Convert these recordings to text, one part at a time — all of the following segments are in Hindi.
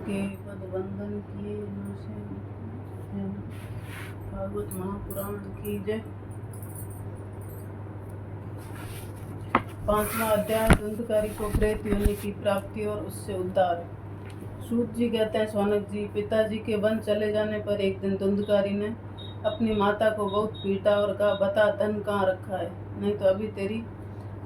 के पद वंदन किए भागवत महापुराण की जय। 5वां अध्याय धुंधकारी को प्रेत योनि की प्राप्ति और उससे उद्धार। सूत जी कहते हैं, सौनक जी, पिताजी के वन चले जाने पर एक दिन धुंधकारी ने अपनी माता को बहुत पीटा और कहा, बता धन कहाँ रखा है, नहीं तो अभी तेरी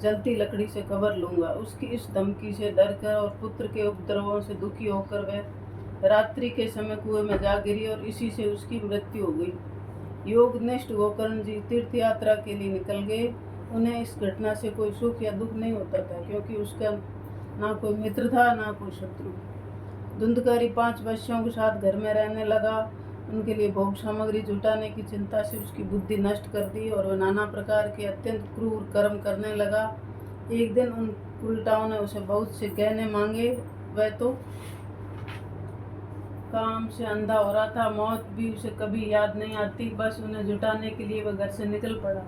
जलती लकड़ी से खबर लूंगा। उसकी इस धमकी से डरकर और पुत्र के उपद्रवों से दुखी होकर वह रात्रि के समय कुएं में जा गिरी और इसी से उसकी मृत्यु हो गई। योगनिष्ठ गोकर्ण जी तीर्थ यात्रा के लिए निकल गए। उन्हें इस घटना से कोई सुख या दुख नहीं होता था, क्योंकि उसका ना कोई मित्र था ना कोई शत्रु। धुंधकारी 5 वैश्यों के साथ घर में रहने लगा। उनके लिए भोग सामग्री जुटाने की चिंता से उसकी बुद्धि नष्ट कर दी और वह नाना प्रकार के अत्यंत क्रूर कर्म करने लगा। एक दिन उन उल्टाओं ने उसे बहुत से गहने मांगे। वह तो काम से अंधा हो रहा था, मौत भी उसे कभी याद नहीं आती। बस उन्हें जुटाने के लिए वह घर से निकल पड़ा।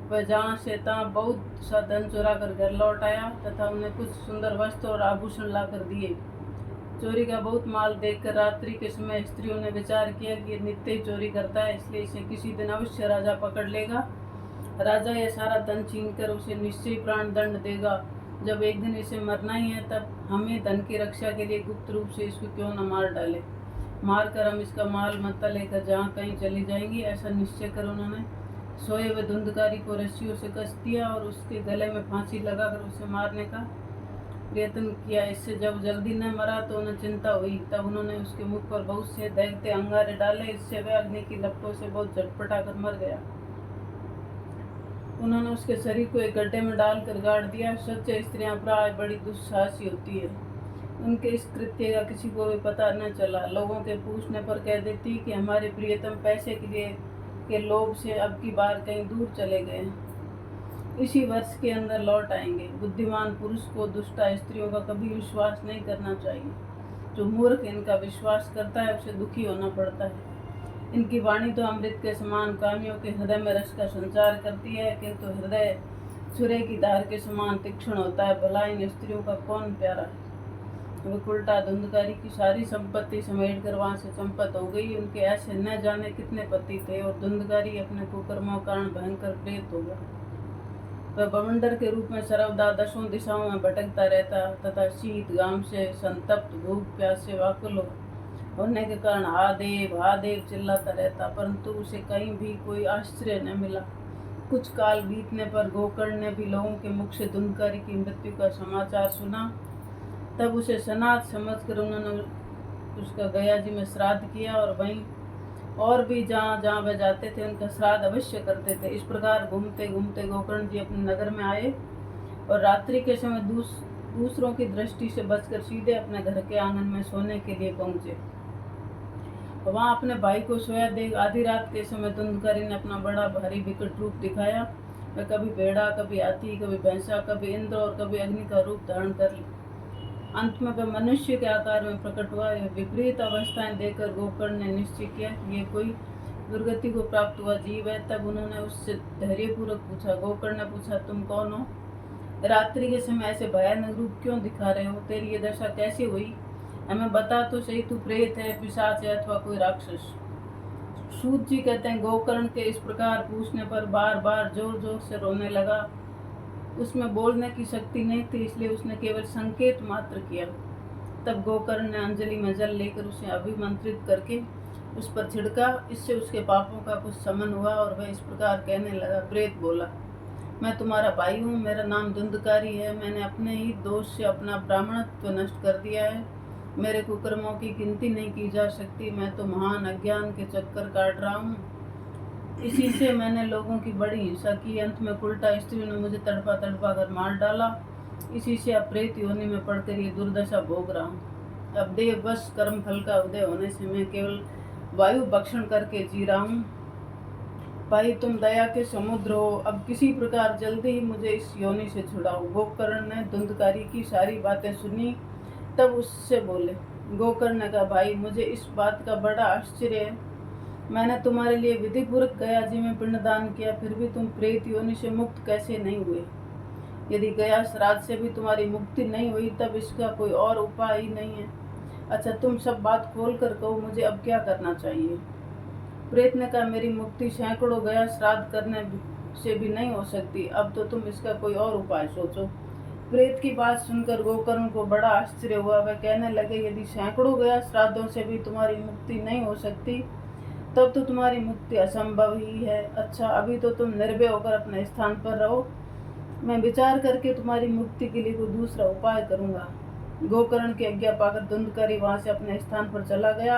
वह जहाँ से तहाँ बहुत सा धन चुरा कर घर लौट आया तथा उन्हें कुछ सुंदर वस्त्र और आभूषण लाकर दिए। चोरी का बहुत माल देखकर रात्रि के समय स्त्रियों ने विचार किया कि ये नित्य ही चोरी करता है, इसलिए इसे किसी दिन अवश्य राजा पकड़ लेगा। राजा यह सारा धन छीनकर उसे निश्चय प्राण दंड देगा। जब एक दिन इसे मरना ही है, तब हमें धन की रक्षा के लिए गुप्त रूप से इसको क्यों न मार डाले। मारकर हम इसका माल मत्ता लेकर जहाँ कहीं चली जाएंगी, ऐसा निश्चय कर उन्होंने सोए हुए धुंधकारी को रस्सियों से कस दिया और उसके गले में फांसी लगाकर उसे मारने का प्रयत्न किया। इससे जब जल्दी न मरा तो उन्हें चिंता हुई। तब उन्होंने उसके मुख पर बहुत से दैत्य अंगारे डाले। इससे वह अग्नि की लपटों से बहुत झटपटा कर मर गया। उन्होंने उसके शरीर को एक गड्ढे में डालकर गाड़ दिया। सच्चे स्त्रियां प्राय बड़ी दुस्साहसी होती है। उनके इस कृत्य का किसी को भी पता न चला। लोगों के पूछने पर कह देती कि हमारे प्रियतम पैसे के लोभ से अब की बार कहीं दूर चले गए, इसी वर्ष के अंदर लौट आएंगे। बुद्धिमान पुरुष को दुष्टा स्त्रियों का कभी विश्वास नहीं करना चाहिए। जो मूर्ख इनका विश्वास करता है उसे दुखी होना पड़ता है। इनकी वाणी तो अमृत के समान कामियों के हृदय में रस का संचार करती है, किंतु हृदय छुरे की धार के समान तीक्ष्ण होता है। भला इन स्त्रियों का कौन प्यारा है। वह उल्टा धुंधकारी की सारी संपत्ति समेट कर वहां से चंपत हो गई। उनके ऐसे न जाने कितने पति थे और धुंधकारी अपने कुकर्मों कारण भयंकर प्रेत हो गया। वह बवंडर के रूप में सर्वदा 10 दिशाओं में भटकता रहता तथा शीत घाम से संतप्त, भूख प्यास से व्याकुल होने के कारण हा देव चिल्लाता रहता, परंतु उसे कहीं भी कोई आश्चर्य न मिला। कुछ काल बीतने पर गोकर्ण ने भी लोगों के मुख से धुंधकारी की मृत्यु का समाचार सुना। तब उसे सनाथ समझकर उन्होंने उसका गया जी में श्राद्ध किया और वहीं और भी जहाँ जहाँ वह जाते थे उनका श्राद्ध अवश्य करते थे। इस प्रकार घूमते घूमते गोकर्ण जी अपने नगर में आए और रात्रि के समय दूसरों की दृष्टि से बचकर सीधे अपने घर के आंगन में सोने के लिए पहुंचे। वहां अपने भाई को सोया देख आधी रात के समय धुंधकारी ने अपना बड़ा भारी विकट रूप दिखाया। वह कभी भेड़ा, कभी हाथी, कभी भैंसा, कभी इंद्र और कभी अग्नि का रूप धारण कर ली। अंत में वह मनुष्य के आकार में प्रकट हुआ। यह विपरीत अवस्थाएं देखकर गोकर्ण ने निश्चय किया कि ये कोई दुर्गति को प्राप्त हुआ जीव है। तब उन्होंने उससे धैर्यपूर्वक पूछा। गोकर्ण ने पूछा, तुम कौन हो? रात्रि के समय ऐसे भयानक रूप क्यों दिखा रहे हो? तेरी ये दशा कैसे हुई? हमें बता तो सही, तू प्रेत है, पिशाच है अथवा कोई राक्षस? सूत जी कहते हैं, गोकर्ण के इस प्रकार पूछने पर बार बार जोर जोर से रोने लगा। उसमें बोलने की शक्ति नहीं थी, इसलिए उसने केवल संकेत मात्र किया। तब गोकर्ण ने अंजलि में जल लेकर उसे अभिमंत्रित करके उस पर छिड़का। इससे उसके पापों का कुछ शमन हुआ और वह इस प्रकार कहने लगा। प्रेत बोला, मैं तुम्हारा भाई हूँ, मेरा नाम धुंधकारी है। मैंने अपने ही दोष से अपना ब्राह्मणत्व नष्ट कर दिया है। मेरे कुकर्मों की गिनती नहीं की जा सकती। मैं तो महान अज्ञान के चक्कर काट रहा हूँ। इसी से मैंने लोगों की बड़ी हिंसा की। अंत में उल्टा स्त्रियों ने मुझे तड़पा कर मार डाला। इसी से अब प्रेत योनि में पड़कर ये दुर्दशा भोग रहा हूँ। अब देववश कर्म फल का उदय होने से मैं केवल वायु भक्षण करके जी रहा हूँ। भाई, तुम दया के समुद्र हो, अब किसी प्रकार जल्दी ही मुझे इस योनि से छुड़ाओ। गोकर्ण ने धुंधकारी की सारी बातें सुनी। तब उससे बोले। गोकर्ण ने कहा, भाई, मुझे इस बात का बड़ा आश्चर्य है। मैंने तुम्हारे लिए विधिपूर्वक गया जी में पिंडदान किया, फिर भी तुम प्रेत योनि से मुक्त कैसे नहीं हुए? यदि गया श्राद्ध से भी तुम्हारी मुक्ति नहीं हुई, तब इसका कोई और उपाय ही नहीं है। अच्छा, तुम सब बात खोल कर कहो, मुझे अब क्या करना चाहिए? प्रेत ने कहा, मेरी मुक्ति सैकड़ों गया श्राद्ध करने से भी नहीं हो सकती, अब तो तुम इसका कोई और उपाय सोचो। प्रेत की बात सुनकर गोकर्ण को बड़ा आश्चर्य हुआ। वह कहने लगे, यदि सैकड़ों गया श्राद्धों से भी तुम्हारी मुक्ति नहीं हो सकती, तब तो तुम्हारी मुक्ति असंभव ही है। अच्छा, अभी तो तुम निर्भय होकर अपने स्थान पर रहो, मैं विचार करके तुम्हारी मुक्ति के लिए कोई दूसरा उपाय करूंगा। गोकर्ण की आज्ञा पाकर धुंधकारी वहां से अपने स्थान पर चला गया।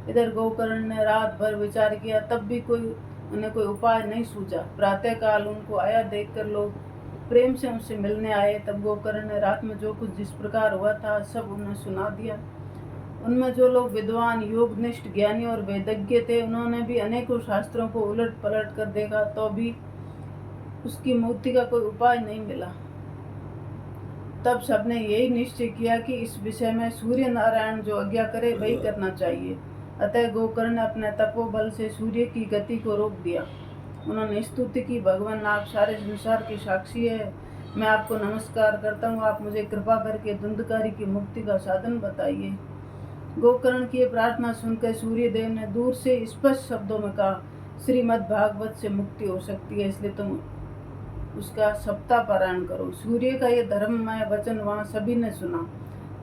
इधर गोकर्ण ने रात भर विचार किया, तब भी उन्हें कोई उपाय नहीं सूझा। प्रातःकाल उनको आया देखकर लोग प्रेम से उनसे मिलने आए। तब गोकर्ण ने रात में जो कुछ जिस प्रकार हुआ था सब उन्हें सुना दिया। उनमें जो लोग विद्वान, योगनिष्ठ, ज्ञानी और वेदज्ञ थे, उन्होंने भी अनेकों शास्त्रों को उलट पलट कर देखा, तो भी उसकी मुक्ति का कोई उपाय नहीं मिला। तब सबने यही निश्चय किया कि इस विषय में सूर्य नारायण जो आज्ञा करे वही करना चाहिए। अतः गोकर्ण ने अपने तपोबल से सूर्य की गति को रोक दिया। उन्होंने स्तुति की, भगवान आप सारे संसार की साक्षी है, मैं आपको नमस्कार करता हूँ, आप मुझे कृपा करके धुंधकारी की मुक्ति का साधन बताइए। गोकर्ण की प्रार्थना सुनकर सूर्य देव ने दूर से स्पष्ट शब्दों में कहा, श्रीमद् भागवत से मुक्ति हो सकती है, इसलिए तुम उसका सप्ताह पारायण करो। सूर्य का ये धर्ममय वचन वहां सभी ने सुना।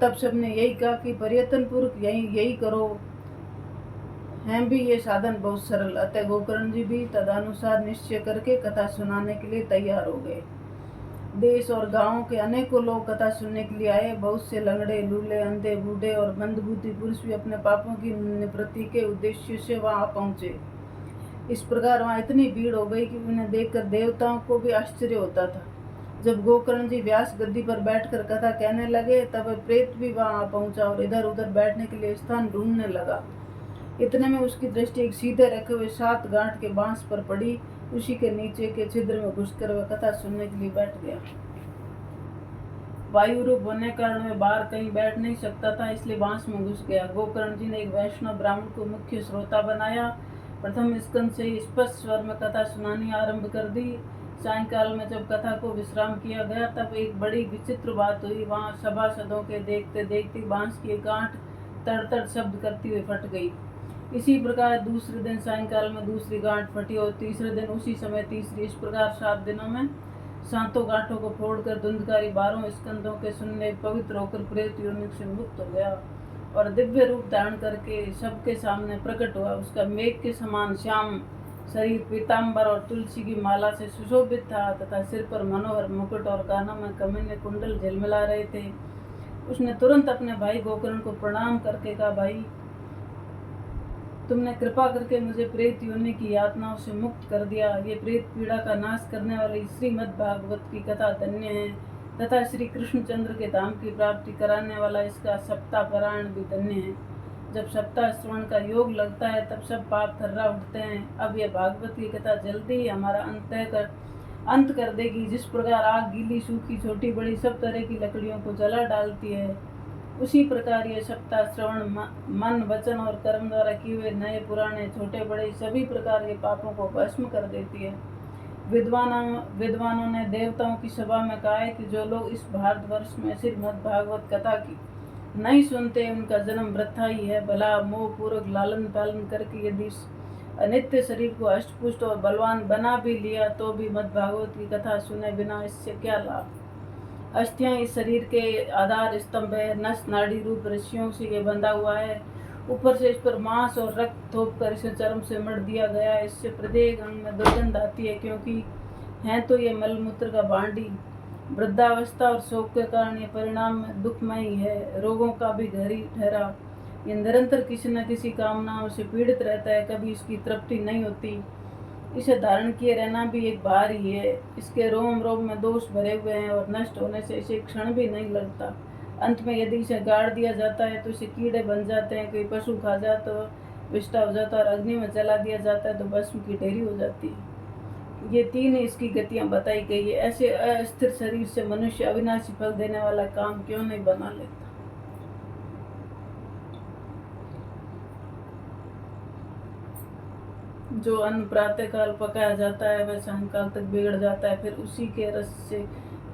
तब सबने यही कहा कि प्रयत्न पूर्वक यही करो, हैं भी ये साधन बहुत सरल। अतः गोकर्ण जी भी तदनुसार निश्चय करके कथा सुनाने के लिए तैयार हो गए। देश और गांवों के अनेकों लोग कथा सुनने के लिए आए। बहुत से लंगड़े, लूले, अंधे, बूढ़े और मंदबुद्धि पुरुष भी अपने पापों की निवृत्ति के उद्देश्य से वहां पहुंचे। इस प्रकार वहां इतनी भीड़ हो गई कि उन्हें देखकर देवताओं को भी आश्चर्य होता था। जब गोकर्ण जी व्यास गद्दी पर बैठकर कथा कहने लगे, तब प्रेत भी वहां पहुंचा और इधर उधर बैठने के लिए स्थान ढूंढने लगा। इतने में उसकी दृष्टि एक सीधे रखे हुए 7 गांठ के बांस पर पड़ी। उसी के नीचे के छिद्र में घुसकर वह कथा सुनने के लिए बैठ गया। वायु रूप होने कारण वह बाहर कहीं बैठ नहीं सकता था, इसलिए बांस में घुस गया। गोकर्ण जी ने एक वैष्णव ब्राह्मण को मुख्य श्रोता बनाया। प्रथम स्कंद से ही स्पष्ट स्वर में कथा सुनानी आरंभ कर दी। सायंकाल में जब कथा को विश्राम किया गया, तब एक बड़ी विचित्र बात हुई। वहां सभासदों के देखते देखते बांस की गांठ तड़-तड़ शब्द करती हुई फट गई। इसी प्रकार दूसरे दिन सायंकाल में दूसरी गांठ फटी और तीसरे दिन उसी समय तीसरी। इस प्रकार 7 दिनों में 7 गांठों को फोड़कर धुंधकारी 12 स्कंदों के सुनने पवित्र होकर प्रेत योनि से मुक्त हो गया और दिव्य रूप धारण करके सबके सामने प्रकट हुआ। उसका मेघ के समान श्याम शरीर पीताम्बर और तुलसी की माला से सुशोभित था तथा सिर पर मनोहर मुकुट और कानों में कमनीय कुंडल झिलमिला रहे थे। उसने तुरंत अपने भाई गोकर्ण को प्रणाम करके कहा, भाई, तुमने कृपा करके मुझे प्रेत योनि की यातनाओं से मुक्त कर दिया। ये प्रेत पीड़ा का नाश करने वाली श्रीमद् भागवत की कथा धन्य है तथा श्री कृष्णचंद्र के धाम की प्राप्ति कराने वाला इसका सप्ताह पारायण भी धन्य है। जब सप्ताह श्रवण का योग लगता है तब सब पाप थर्रा उठते हैं। अब यह भागवत की कथा जल्दी ही हमारा अंत कर देगी। जिस प्रकार आग गीली, सूखी, छोटी बड़ी सब तरह की लकड़ियों को जला डालती है, उसी प्रकार ये सप्ताह श्रवण मन, वचन और कर्म द्वारा किए हुए नए, पुराने, छोटे बड़े सभी प्रकार के पापों को भस्म कर देती है। विद्वानों ने देवताओं की सभा में कहा है कि जो लोग इस भारतवर्ष में श्रीमद् भागवत कथा की नहीं सुनते, उनका जन्म वृथा ही है। भला मोह पूर्वक लालन पालन करके यदि इस अनित्य शरीर को अष्टपुष्ट और बलवान बना भी लिया, तो भी मद् भागवत की कथा सुने बिना इससे क्या लाभ। अस्थियां इस शरीर के आधार स्तंभ है। नस नाड़ी रूप रस्सियों से ये बंधा हुआ है। ऊपर से इस पर मांस और रक्त थोप कर इसे चर्म से मढ़ दिया गया है। इससे प्रत्येक अंग में दुर्गंध आती है, क्योंकि है तो ये मलमूत्र का भांडी। वृद्धावस्था और शोक के कारण ये परिणाम में दुखमय ही है, रोगों का भी घर ही ठहरा। ये निरंतर किसी न किसी कामनाओं से पीड़ित रहता है, कभी इसकी तृप्ति नहीं होती। इसे धारण किए रहना भी एक भार ही है। इसके रोम रोम में दोष भरे हुए हैं और नष्ट होने से इसे क्षण भी नहीं लगता। अंत में यदि इसे गाड़ दिया जाता है तो इसे कीड़े बन जाते हैं, कोई पशु खा जाता तो विष्टा हो जाता है और अग्नि में जला दिया जाता है तो भस्म की ढेरी हो जाती है। ये 3 इसकी गतियां बताई गई है। ऐसे अस्थिर शरीर से मनुष्य अविनाशी फल देने वाला काम क्यों नहीं बना लेता। जो अन्न प्रातःकाल पकाया जाता है वह सायंकाल तक बिगड़ जाता है, फिर उसी के रस से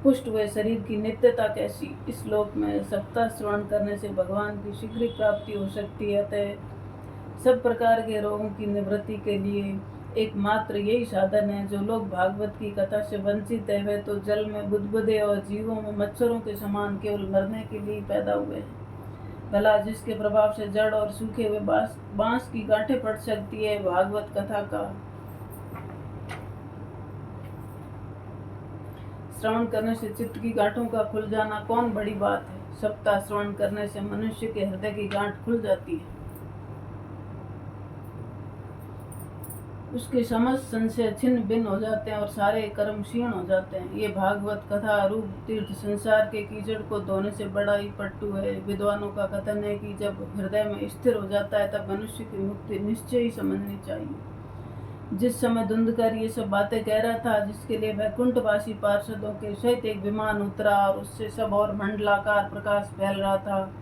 पुष्ट हुए शरीर की नित्यता कैसी। इस लोक में सप्ताह श्रवण करने से भगवान की शीघ्र प्राप्ति हो सकती है। अतः सब प्रकार के रोगों की निवृत्ति के लिए एकमात्र यही साधन है। जो लोग भागवत की कथा से वंचित है वे तो जल में बुदबुदे और जीवों में मच्छरों के समान केवल मरने के लिए पैदा हुए हैं। भला जिसके प्रभाव से जड़ और सूखे हुए बांस की गांठें पड़ सकती है, भागवत कथा का श्रवण करने से चित्त की गांठों का खुल जाना कौन बड़ी बात है। सप्ताह श्रवण करने से मनुष्य के हृदय की गांठ खुल जाती है, उसके समस्त संशय छिन्न भिन्न हो जाते हैं और सारे कर्म क्षीण हो जाते हैं। ये भागवत कथा रूप तीर्थ संसार के कीचड़ को धोने से बड़ा ही पट्टू है। विद्वानों का कथन है कि जब हृदय में स्थिर हो जाता है तब मनुष्य की मुक्ति निश्चय ही समझनी चाहिए। जिस समय धुंधकर ये सब बातें कह रहा था, जिसके लिए वैकुंठवासी पार्षदों के सहित एक विमान उतरा और उससे सब और मंडलाकार प्रकाश फैल रहा था,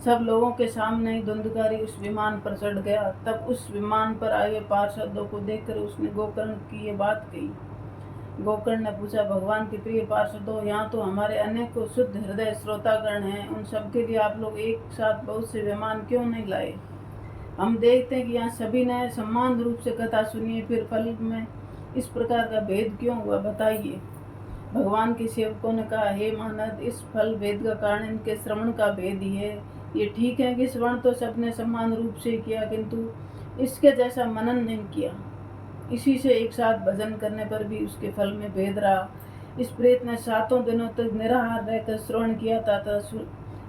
सब लोगों के सामने ही धुंधकारी उस विमान पर चढ़ गया। तब उस विमान पर आए हुए पार्षदों को देखकर उसने गोकर्ण की ये बात कही। गोकर्ण ने पूछा, भगवान के प्रिय पार्षदों, यहाँ तो हमारे अनेकों शुद्ध हृदय श्रोतागण हैं, उन सबके लिए आप लोग एक साथ बहुत से विमान क्यों नहीं लाए? हम देखते हैं कि यहाँ सभी ने समान रूप से कथा सुनी है, फिर फल में इस प्रकार का भेद क्यों हुआ, बताइए। भगवान के सेवकों ने कहा, हे महानद, इस फल भेद का कारण इनके श्रवण का भेद ही है। ये ठीक है कि श्रवण तो सबने समान रूप से किया, किंतु इसके जैसा मनन नहीं किया। इसी से एक साथ भजन करने पर भी उसके फल में भेद रहा। इस प्रेत ने 7 दिनों तक निराहार रहकर श्रवण किया था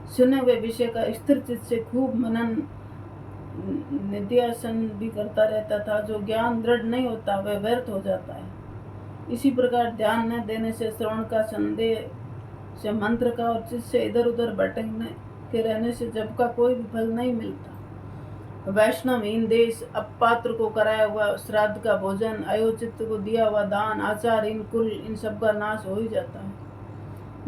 सुने हुए विषय का स्थिर चित्त से खूब मनन निध्यासन भी करता रहता था। जो ज्ञान दृढ़ नहीं होता वह व्यर्थ हो जाता है। इसी प्रकार ध्यान न देने से, श्रवण का संदेह से, मंत्र का और चित्त से इधर उधर भटकने के रहने से जब का कोई भी फल नहीं मिलता। वैष्णवहीन देश, अपात्र को कराया हुआ श्राद्ध का भोजन, अयोचित को दिया हुआ दान, आचारहीन कुल, इन सब का नाश हो ही जाता है।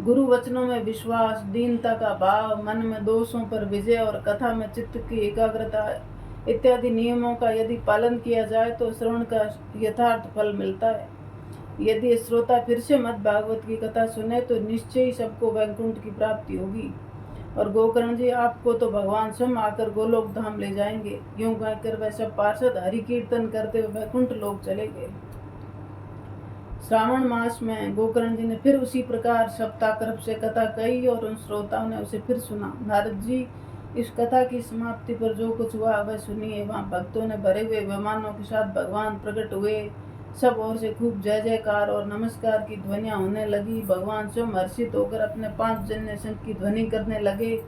गुरु वचनों में विश्वास, दीनता का भाव, मन में दोषों पर विजय और कथा में चित्त की एकाग्रता इत्यादि नियमों का यदि पालन किया जाए तो श्रवण का यथार्थ फल मिलता है। यदि श्रोता फिर से मद भागवत की कथा सुने तो निश्चय ही सबको वैकुंठ की प्राप्ति होगी। और गोकर्ण जी, आपको तो भगवान स्वयं आकर गोलोक धाम ले जाएंगे। यूं कहकर वह सब पार्षद हरि कीर्तन करते हुए वैकुंठ लोक चले गए। श्रावण मास में गोकर्ण जी ने फिर उसी प्रकार सप्ताह से कथा कही और उन श्रोताओं ने उसे फिर सुना। नारद जी, इस कथा की समाप्ति पर जो कुछ हुआ वह सुनिए। वहाँ भक्तों ने भरे हुए विमानों के साथ भगवान प्रकट हुए। सब ओर से खूब जय जयकार और नमस्कार की ध्वनियां होने लगी। भगवान स्वयं हर्षित होकर अपने 5 जन्य शंख की ध्वनि करने लगे।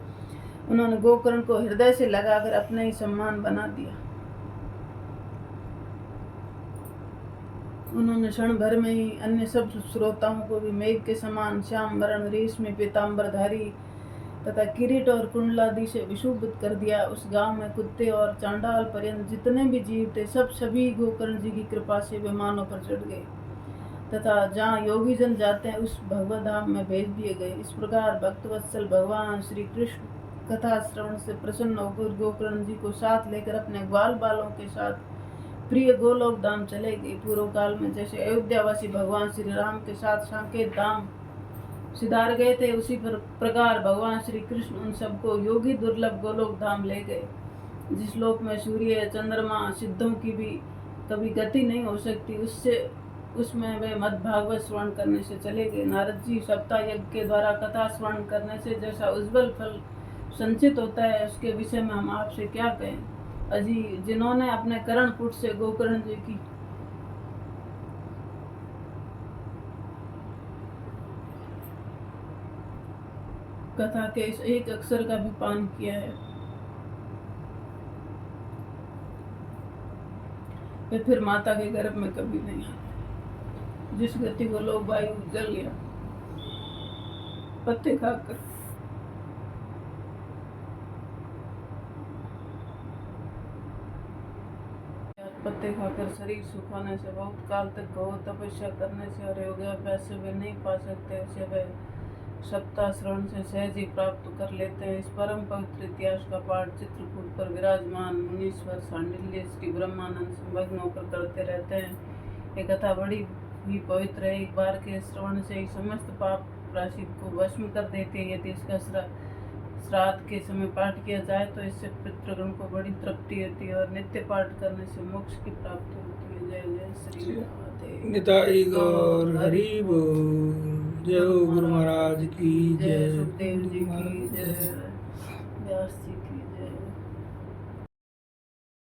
उन्होंने गोकर्ण को हृदय से लगाकर अपने ही सम्मान बना दिया। उन्होंने क्षण भर में ही अन्य सब श्रोताओं को भी मेघ के समान श्याम वर्ण रेशमी पीताम्बरधारी तथा किरीट और कुंडलादि से विशोभित कर दिया। उस गांव में कुत्ते और चांडाल पर्यंत जितने भी जीव थे सब सभी गोकर्ण जी की कृपा से विमानों पर चढ़ गए तथा जहाँ योगी जन जाते हैं उस भगवत धाम में भेज दिए गए। इस प्रकार भक्तवत्सल भगवान श्री कृष्ण कथा श्रवण से प्रसन्न होकर गोकर्ण जी को साथ लेकर अपने ग्वाल बालों के साथ प्रिय गोलोक धाम चले गए। पूर्व काल में जैसे अयोध्यावासी भगवान श्री राम के साथ साकेत धाम सिधार गए थे, उसी प्रकार भगवान श्री कृष्ण उन सबको योगी दुर्लभ गोलोक धाम ले गए, जिस लोक में सूर्य चंद्रमा सिद्धों की भी कभी गति नहीं हो सकती। उसमें वे मद भागवत श्रवण करने से चले गए। नारद जी, सप्ताह यज्ञ के द्वारा कथा श्रवण करने से जैसा उज्ज्वल फल संचित होता है उसके विषय में हम आपसे क्या कहें। अजी, जिन्होंने अपने करण पुट से गोकर्ण जी की कथा के इस एक अक्षर का भी पान किया है, वे फिर माता के गर्भ में कभी नहीं आते। जिस गति को लोग वायु जल या पत्ते खाकर शरीर सुखाने से, बहुत काल तक गौ तपस्या करने से और योगाभ्यास से वे नहीं पा सकते, उसे वे सप्ताह श्रवण से सहज ही प्राप्त कर लेते हैं। इस परम पवित्र इतिहास का पाठ चित्रकूट पर विराजमान मुनीश्वर सांडिल्य श्री ब्रह्मानंद संमग्न होकर करते रहते हैं। ये कथा बड़ी ही पवित्र है। एक बार के श्रवण से ही समस्त पाप राशि को भस्म कर देते हैं। यदि इसका श्राद्ध के समय पाठ किया जाए तो इससे पितृगण को बड़ी तृप्ति होती है और नित्य पाठ करने से मोक्ष की प्राप्ति होती है। जय जय श्री राधे। निताई गौर हरि बोल। जय हो गुरु महाराज की जय जय। सुखदेव जी की जय।